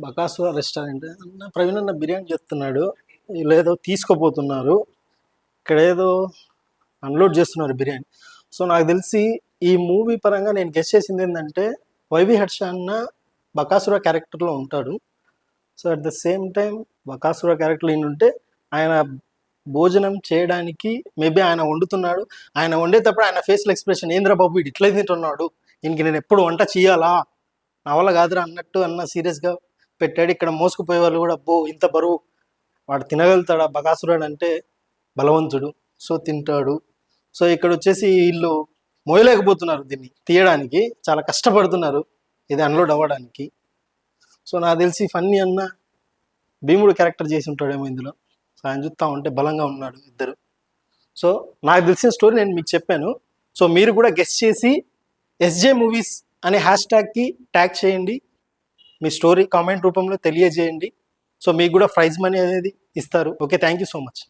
Bakasura restaurant అన్న ప్రవీణ్ అన్న బిర్యానీ చెప్తున్నాడు, వీళ్ళేదో తీసుకోపోతున్నారు, ఇక్కడ ఏదో అన్లోడ్ చేస్తున్నారు బిర్యానీ. సో నాకు తెలిసి ఈ మూవీ పరంగా నేను గెస్ చేసింది ఏంటంటే వైవి హర్ష అన్న బకాసుర క్యారెక్టర్లో ఉంటాడు. So at the same time Bakasura క్యారెక్టర్లో ఏంటంటే ఆయన భోజనం చేయడానికి మేబీ ఆయన వండుతున్నాడు. ఆయన వండేటప్పుడు ఆయన ఫేస్లో ఎక్స్ప్రెషన్ ఏంద్రా బాబు వీడు ఇట్లా తింటున్నాడు, ఇంక నేను ఎప్పుడు వంట చేయాలా, నా వల్ల కాదురా అన్నట్టు అన్న సీరియస్గా పెట్టాడు. ఇక్కడ మోసుకుపోయే వాళ్ళు కూడా అబ్బో ఇంత బరువు వాడు తినగలుగుతాడా, బకాసురుడు అంటే బలవంతుడు, సో తింటాడు. సో ఇక్కడ వచ్చేసి వీళ్ళు మోయలేకపోతున్నారు, దీన్ని తీయడానికి చాలా కష్టపడుతున్నారు ఇది అన్లోడ్ అవ్వడానికి. సో నాకు తెలిసి ఫన్నీ అన్న భీముడు క్యారెక్టర్ చేసి ఉంటాడేమో ఇందులో. సో ఆయన చూస్తూ ఉంటే బలంగా ఉన్నాడు ఇద్దరు. సో నాకు తెలిసిన స్టోరీ నేను మీకు చెప్పాను. సో మీరు కూడా గెస్ట్ చేసి ఎస్జే మూవీస్ అనే హ్యాష్ట్యాగ్కి ట్యాగ్ చేయండి, మీ స్టోరీ కామెంట్ రూపంలో తెలియజేయండి. సో మీకు కూడా ప్రైజ్ మనీ అనేది ఇస్తారు. Okay, thank you so much.